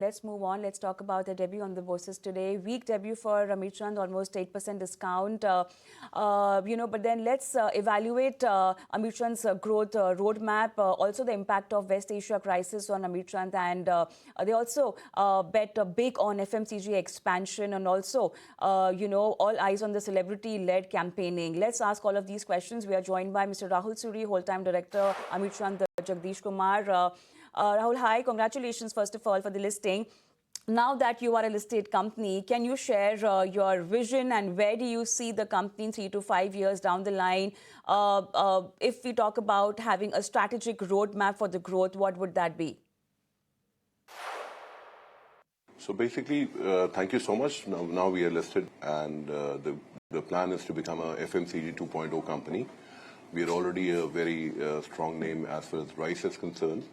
Let's move on. Let's talk about the debut on the bourses today. Weak debut for Amirchand, almost 8% discount. But then let's evaluate Amirchand's growth roadmap. Also, the impact of West Asia crisis on Amirchand, and they also bet big on FMCG expansion, and also, all eyes on the celebrity-led campaigning. Let's ask all of these questions. We are joined by Mr. Rahul Suri, whole-time director, Amirchand, Jagdish Kumar. Rahul, hi. Congratulations, first of all, for the listing. Now that you are a listed company, can you share your vision and where do you see the company in 3 to 5 years down the line? If we talk about having a strategic roadmap for the growth, what would that be? So basically, thank you so much. Now we are listed, and the plan is to become a FMCG 2.0 company. We are already a very strong name as far as rice is concerned.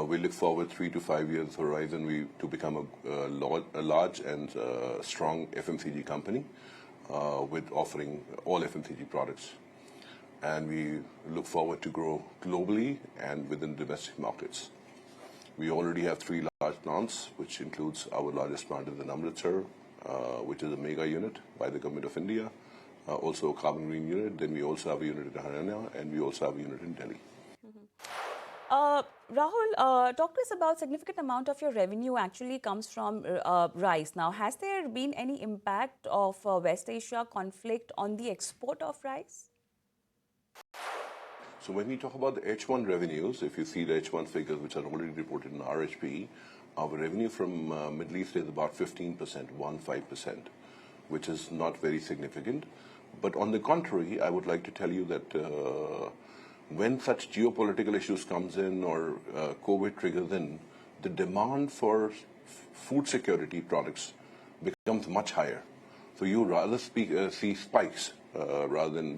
We look forward 3 to 5 years horizon to become a large and strong FMCG company with offering all FMCG products. And we look forward to grow globally and within domestic markets. We already have 3 large plants, which includes our largest plant in Amritsar, which is a mega unit by the Government of India, also a carbon green unit. Then we also have a unit in Haryana, and we also have a unit in Delhi. Rahul, talk to us about significant amount of your revenue actually comes from rice. Now, has there been any impact of West Asia conflict on the export of rice? So when we talk about the H1 revenues, if you see the H1 figures, which are already reported in RHP, our revenue from Middle East is about 15%, 15%, which is not very significant. But on the contrary, I would like to tell you that when such geopolitical issues comes in or COVID triggers in, the demand for food security products becomes much higher. So you rather see spikes rather than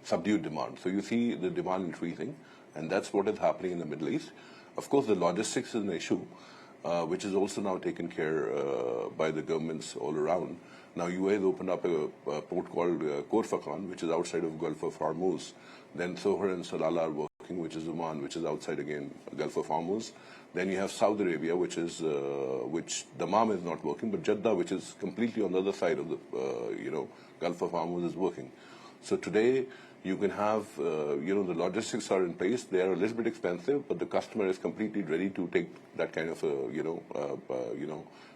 subdued demand. So you see the demand increasing, and that's what is happening in the Middle East. Of course, the logistics is an issue, which is also now taken care by the governments all around. Now, UAE has opened up a port called Khor Fakkan, which is outside of Gulf of Hormuz. Then Sohar and Salalah are working, which is Oman, which is outside again Gulf of Hormuz. Then you have Saudi Arabia, which Dammam is not working, but Jeddah, which is completely on the other side of the Gulf of Hormuz, is working. So today you can have the logistics are in place. They are a little bit expensive, but the customer is completely ready to take that kind of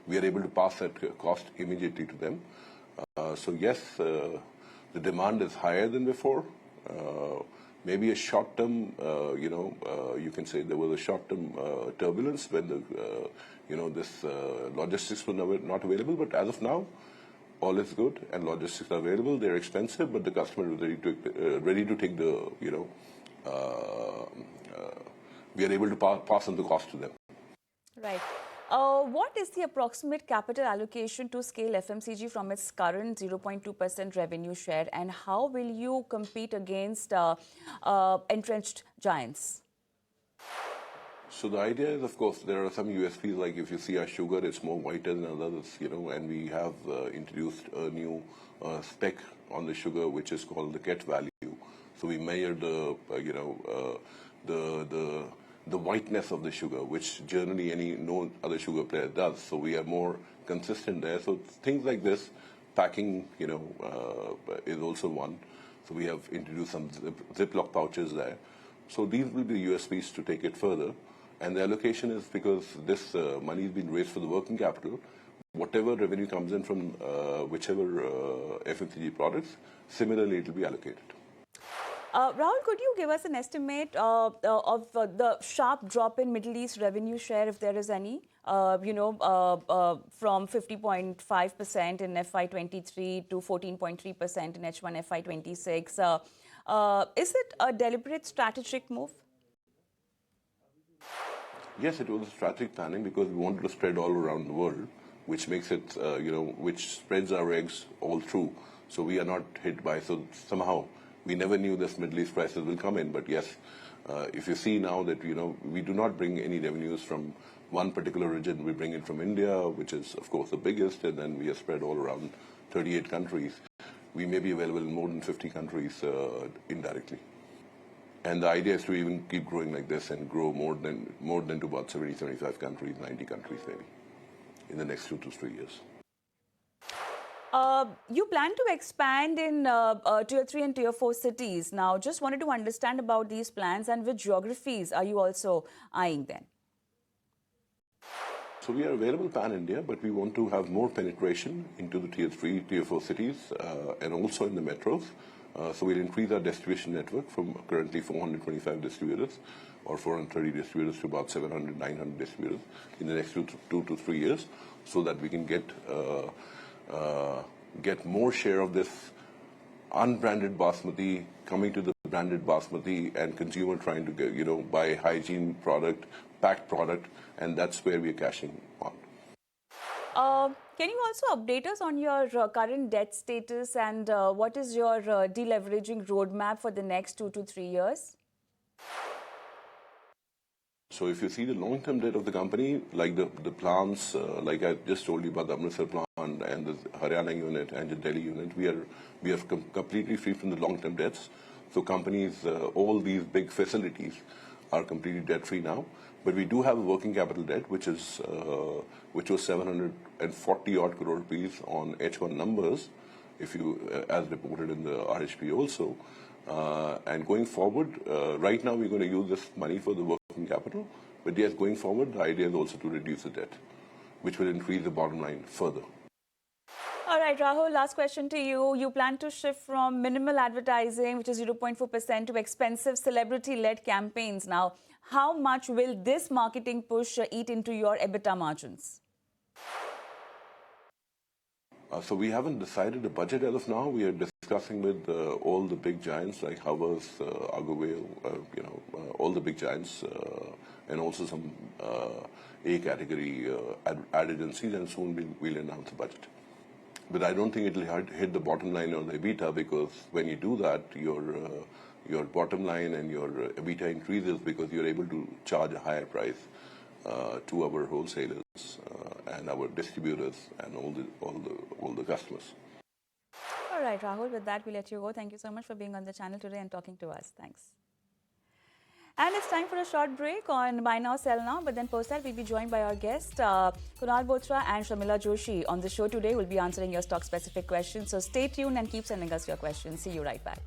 we are able to pass that cost immediately to them. So yes, the demand is higher than before. Maybe a short-term, you can say there was a short-term turbulence when this logistics were not available. But as of now, all is good and logistics are available. They're expensive, but the customer is ready to take the we are able to pass on the cost to them. Right. What is the approximate capital allocation to scale FMCG from its current 0.2% revenue share, and how will you compete against entrenched giants? So the idea is, of course, there are some USPs, like if you see our sugar, it's more whiter than others, and we have introduced a new spec on the sugar, which is called the KET value. So we measure the whiteness of the sugar, which generally no other sugar player does. So we are more consistent there. So things like this, packing, is also one. So we have introduced some Ziploc pouches there. So these will be USPs to take it further. And the allocation is because this money has been raised for the working capital. Whatever revenue comes in from whichever FMCG products, similarly it will be allocated. Rahul, could you give us an estimate of the sharp drop in Middle East revenue share, if there is any, from 50.5% in FY23 to 14.3% in H1 FY26? Is it a deliberate strategic move? Yes, it was a strategic planning because we wanted to spread all around the world, which makes it, which spreads our eggs all through. So we are not hit by, so somehow we never knew this Middle East crisis will come in. But yes, if you see now that, we do not bring any revenues from one particular region. We bring it from India, which is, of course, the biggest, and then we are spread all around 38 countries. We may be available in more than 50 countries indirectly. And the idea is to even keep growing like this and grow more than to about 70, 75 countries, 90 countries maybe in the next 2 to 3 years. You plan to expand in tier 3 and tier 4 cities. Now, just wanted to understand about these plans and which geographies are you also eyeing then? So we are available pan-India, but we want to have more penetration into the tier 3, tier 4 cities and also in the metros. So we'll increase our distribution network from currently 425 distributors or 430 distributors to about 700, 900 distributors in the next 2 to 3 years, so that we can get more share of this unbranded basmati coming to the branded basmati and consumer trying to get, buy hygiene product, packed product, and that's where we're cashing on. Can you also update us on your current debt status and what is your deleveraging roadmap for the next 2 to 3 years? So if you see the long-term debt of the company, like the plants, like I just told you about the Amritsar plant and the Haryana unit and the Delhi unit, we are completely free from the long-term debts. So companies, all these big facilities are completely debt-free now. But we do have a working capital debt, which was 740 odd crore rupees on H1 numbers, if you as reported in the RHP also. And going forward, right now we're going to use this money for the working capital. But yes, going forward, the idea is also to reduce the debt, which will increase the bottom line further. All right, Rahul, last question to you. You plan to shift from minimal advertising, which is 0.4%, to expensive celebrity-led campaigns. Now, how much will this marketing push eat into your EBITDA margins? So we haven't decided the budget as of now. We are discussing with all the big giants like Havas, Agawale, all the big giants, and also some A category ad agencies, and soon we'll announce the budget. But I don't think it'll hit the bottom line or the EBITDA, because when you do that, your bottom line and your EBITDA increases because you're able to charge a higher price to our wholesalers and our distributors and all the customers. All right, Rahul, with that, we'll let you go. Thank you so much for being on the channel today and talking to us. Thanks. And it's time for a short break on Buy Now, Sell Now. But then post that, we'll be joined by our guests, Kunal Bothra and Shamila Joshi. On the show today, we'll be answering your stock-specific questions. So stay tuned and keep sending us your questions. See you right back.